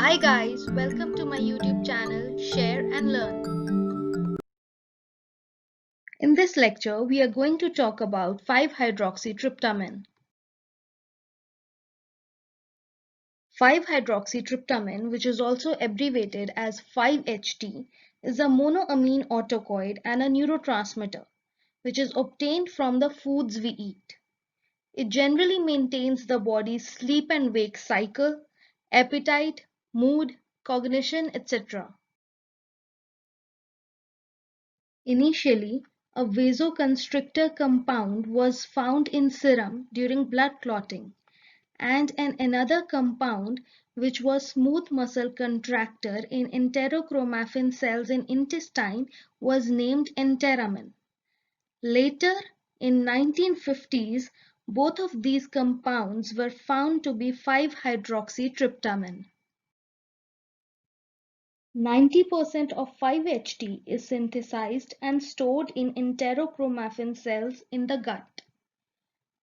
Hi guys, welcome to my YouTube channel Share and Learn. In this lecture, we are going to talk about 5-hydroxytryptamine. 5-hydroxytryptamine, which is also abbreviated as 5-HT, is a monoamine autacoid and a neurotransmitter, which is obtained from the foods we eat. It generally maintains the body's sleep and wake cycle, appetite, mood, cognition, etc. Initially, a vasoconstrictor compound was found in serum during blood clotting, and another compound which was smooth muscle contractor in enterochromaffin cells in intestine was named enteramine. Later, in 1950s, both of these compounds were found to be 5-hydroxytryptamine. 90% of 5-HT is synthesized and stored in enterochromaffin cells in the gut.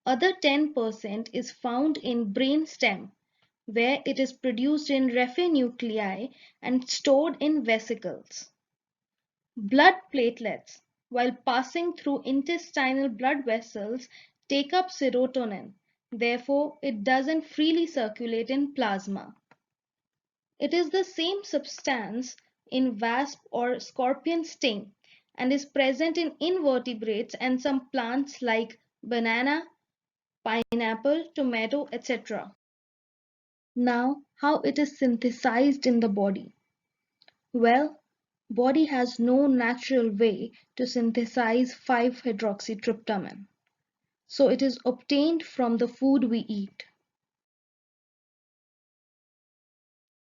Other 10% is found in brain stem, where it is produced in Raphe nuclei and stored in vesicles. Blood platelets, while passing through intestinal blood vessels, take up serotonin. Therefore, it doesn't freely circulate in plasma. It is the same substance in wasp or scorpion sting and is present in invertebrates and some plants like banana, pineapple, tomato, etc. Now, how it is synthesized in the body? Well, body has no natural way to synthesize 5-hydroxytryptamine. So it is obtained from the food we eat.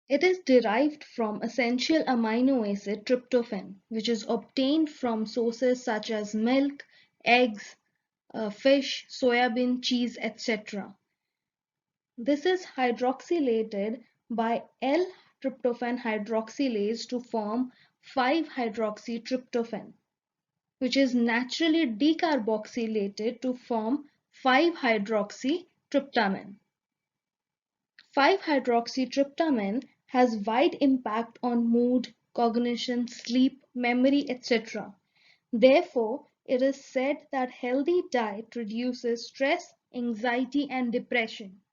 It is derived from essential amino acid tryptophan, which is obtained from sources such as milk, eggs, fish, soybean, cheese, etc. This is hydroxylated by L-tryptophan hydroxylase to form 5-hydroxytryptophan, which is naturally decarboxylated to form 5-hydroxytryptamine. 5-hydroxytryptamine has wide impact on mood, cognition, sleep, memory, etc. Therefore, it is said that healthy diet reduces stress, anxiety, and depression.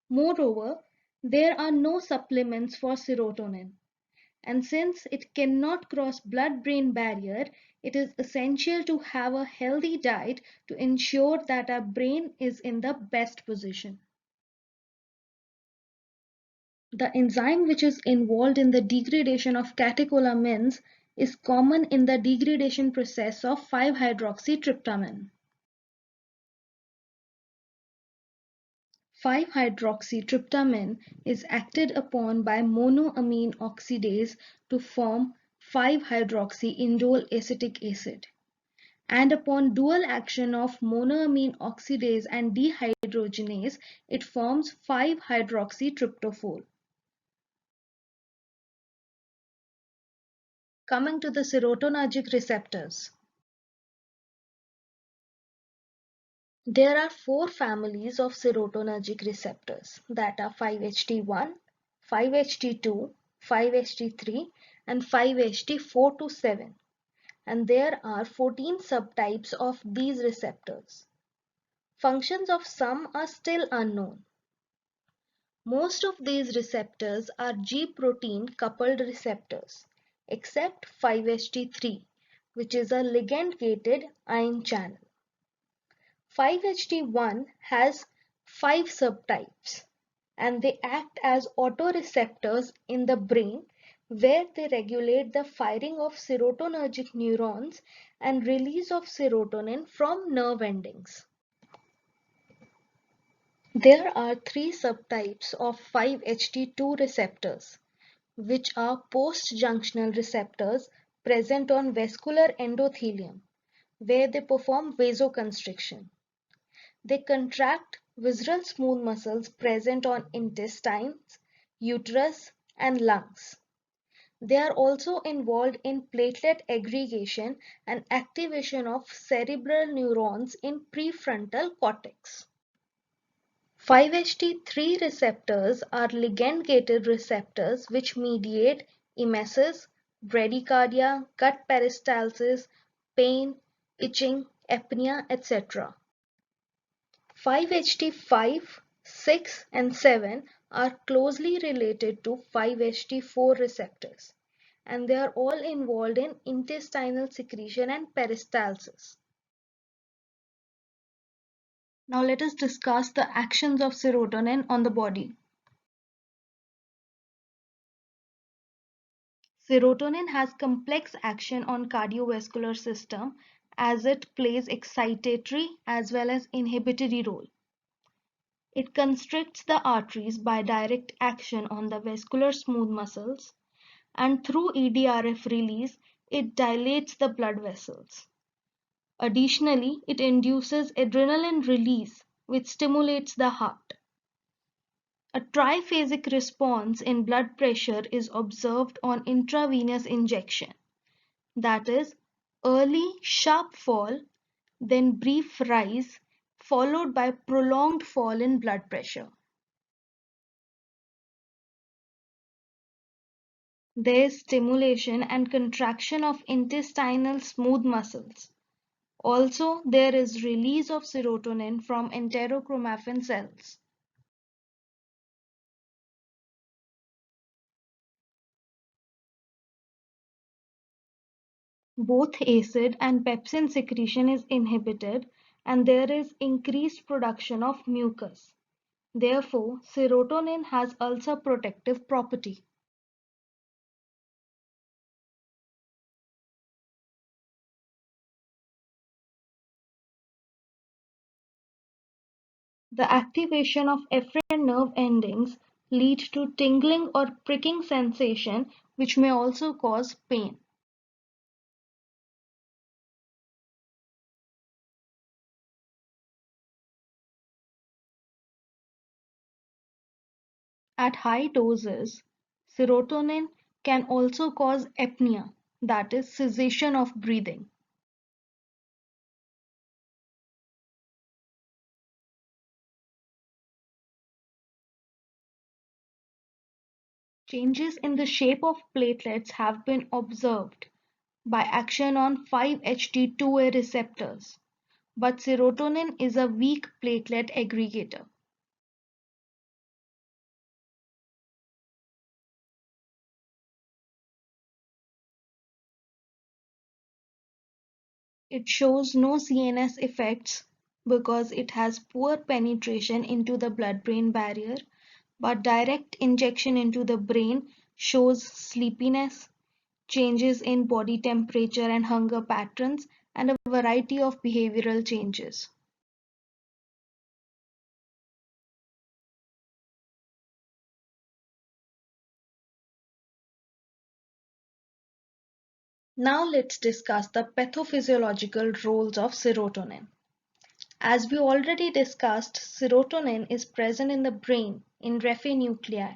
Moreover, there are no supplements for serotonin, and since it cannot cross blood-brain barrier, it is essential to have a healthy diet to ensure that our brain is in the best position. The enzyme which is involved in the degradation of catecholamines is common in the degradation process of 5-hydroxytryptamine. 5-hydroxytryptamine is acted upon by monoamine oxidase to form 5-hydroxyindole acetic acid, and upon dual action of monoamine oxidase and dehydrogenase, it forms 5-hydroxytryptophol. Coming to the serotonergic receptors. There are 4 families of serotonergic receptors, that are 5-HT1, 5-HT2, 5-HT3 and 5-HT4 to 7, and there are 14 subtypes of these receptors. Functions of some are still unknown. Most of these receptors are G-protein coupled receptors, except 5-HT3, which is a ligand-gated ion channel. 5-HT1 has 5 subtypes, and they act as autoreceptors in the brain where they regulate the firing of serotonergic neurons and release of serotonin from nerve endings. There are 3 subtypes of 5-HT2 receptors, which are post-junctional receptors present on vascular endothelium, where they perform vasoconstriction. They contract visceral smooth muscles present on intestines, uterus, and lungs. They are also involved in platelet aggregation and activation of cerebral neurons in prefrontal cortex. 5-HT3 receptors are ligand-gated receptors which mediate emesis, bradycardia, gut peristalsis, pain, itching, apnea, etc. 5-HT5, 6, and 7 are closely related to 5-HT4 receptors, and they are all involved in intestinal secretion and peristalsis. Now let us discuss the actions of serotonin on the body. Serotonin has complex action on cardiovascular system as it plays excitatory as well as inhibitory role. It constricts the arteries by direct action on the vascular smooth muscles, and through EDRF release, it dilates the blood vessels. Additionally, it induces adrenaline release, which stimulates the heart. A triphasic response in blood pressure is observed on intravenous injection, that is, early sharp fall, then brief rise, followed by prolonged fall in blood pressure. There is stimulation and contraction of intestinal smooth muscles. Also, there is release of serotonin from enterochromaffin cells. Both acid and pepsin secretion is inhibited and there is increased production of mucus. Therefore, serotonin has ulcer protective property. The activation of efferent nerve endings lead to tingling or pricking sensation which may also cause pain. At high doses, serotonin can also cause apnea, that is cessation of breathing. Changes in the shape of platelets have been observed by action on 5-HT2A receptors, but serotonin is a weak platelet aggregator. It shows no CNS effects because it has poor penetration into the blood-brain barrier, but direct injection into the brain shows sleepiness, changes in body temperature and hunger patterns, and a variety of behavioral changes. Now let's discuss the pathophysiological roles of serotonin. As we already discussed, serotonin is present in the brain in raphe nuclei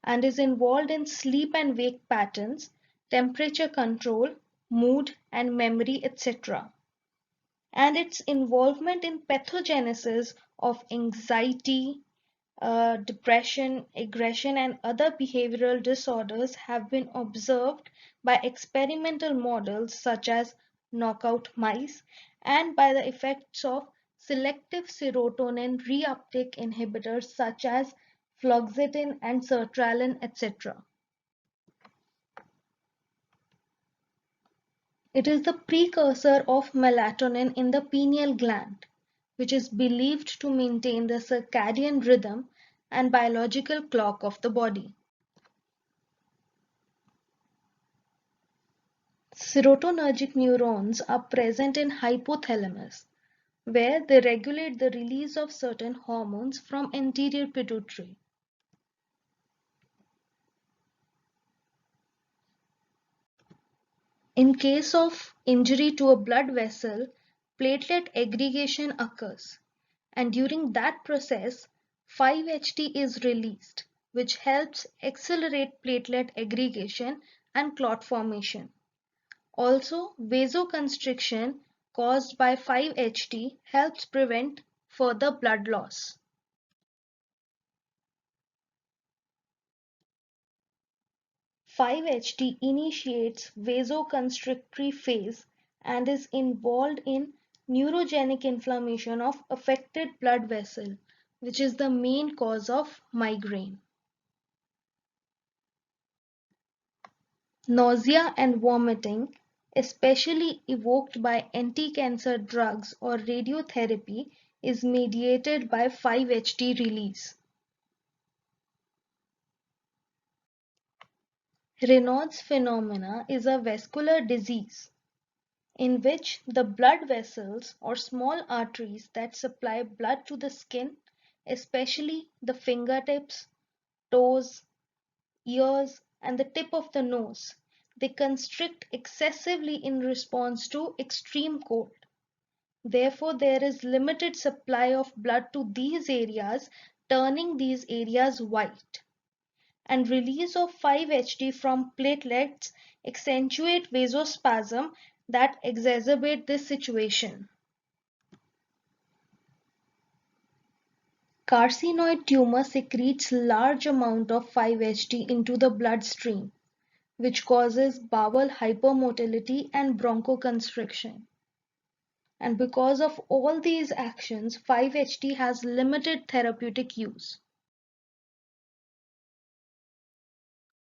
and is involved in sleep and wake patterns, temperature control, mood and memory, etc. And its involvement in pathogenesis of anxiety, depression, aggression, and other behavioral disorders have been observed by experimental models such as knockout mice and by the effects of selective serotonin reuptake inhibitors such as fluoxetine and sertralin, etc. It is the precursor of melatonin in the pineal gland, which is believed to maintain the circadian rhythm and biological clock of the body. Serotonergic neurons are present in hypothalamus, where they regulate the release of certain hormones from anterior pituitary. In case of injury to a blood vessel, platelet aggregation occurs, and during that process, 5-HT is released, which helps accelerate platelet aggregation and clot formation. Also, vasoconstriction caused by 5-HT helps prevent further blood loss. 5-HT initiates vasoconstrictory phase and is involved in neurogenic inflammation of affected blood vessel, which is the main cause of migraine. Nausea and vomiting, especially evoked by anti-cancer drugs or radiotherapy, is mediated by 5-HT release. Raynaud's phenomena is a vascular disease in which the blood vessels or small arteries that supply blood to the skin, especially the fingertips, toes, ears, and the tip of the nose, they constrict excessively in response to extreme cold. Therefore, there is limited supply of blood to these areas, turning these areas white. And release of 5-HT from platelets accentuate vasospasm that exacerbate this situation. Carcinoid tumor secretes large amount of 5-HT into the bloodstream, which causes bowel hypermotility and bronchoconstriction. And because of all these actions, 5-HT has limited therapeutic use.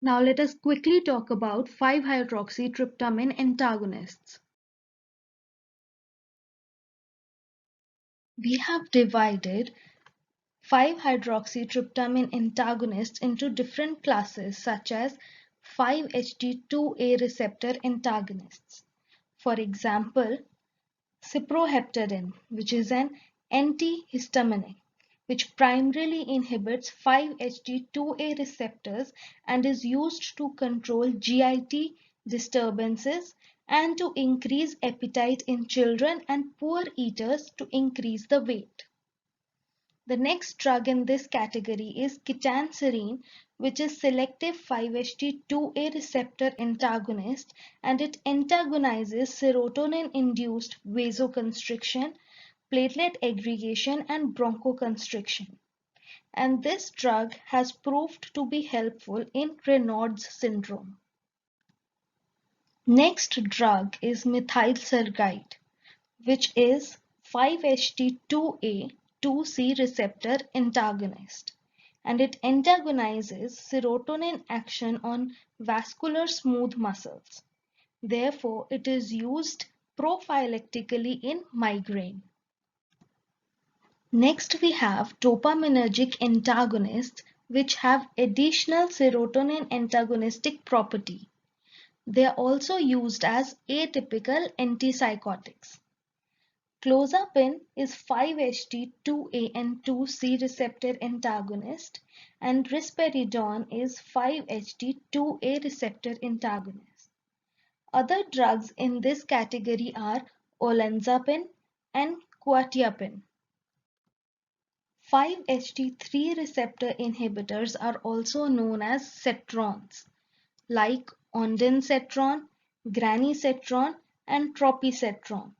Now let us quickly talk about 5-hydroxytryptamine antagonists. We have divided 5-hydroxytryptamine antagonists into different classes such as 5-HT2A receptor antagonists. For example, cyproheptadine, which is an antihistaminic, which primarily inhibits 5-HT2A receptors and is used to control GIT disturbances and to increase appetite in children and poor eaters to increase the weight. The next drug in this category is ketanserin, which is selective 5-HT2A receptor antagonist, and it antagonizes serotonin-induced vasoconstriction, platelet aggregation, and bronchoconstriction. And this drug has proved to be helpful in Raynaud's syndrome. Next drug is methylsergide, which is 5-HT2A 2C receptor antagonist, and it antagonizes serotonin action on vascular smooth muscles. Therefore, it is used prophylactically in migraine. Next, we have dopaminergic antagonists, which have additional serotonin antagonistic property. They are also used as atypical antipsychotics. Clozapine is 5-HT2A and 2C receptor antagonist, and risperidone is 5-HT2A receptor antagonist. Other drugs in this category are olanzapine and quetiapine. 5-HT3 receptor inhibitors are also known as cetrons, like ondansetron, granisetron, and tropisetron.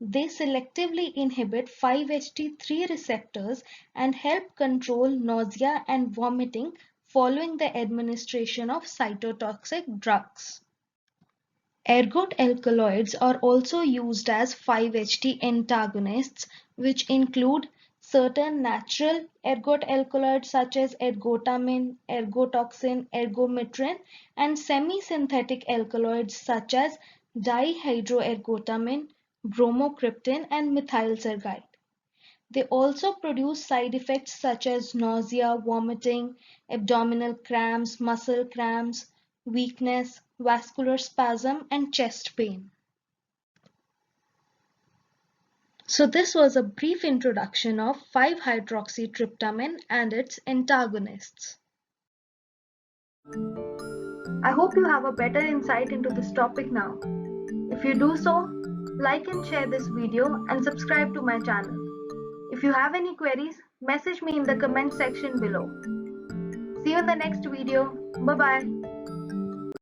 They selectively inhibit 5-HT3 receptors and help control nausea and vomiting following the administration of cytotoxic drugs. Ergot alkaloids are also used as 5-HT antagonists, which include certain natural ergot alkaloids such as ergotamine, ergotoxin, ergometrin, and semi-synthetic alkaloids such as dihydroergotamine, bromocriptine, and methylsergide. They also produce side effects such as nausea, vomiting, abdominal cramps, muscle cramps, weakness, vascular spasm, and chest pain. So this was a brief introduction of 5-hydroxytryptamine and its antagonists. I hope you have a better insight into this topic now. If you do so, like and share this video and subscribe to my channel. If you have any queries, message me in the comment section below. See you in the next video. Bye bye.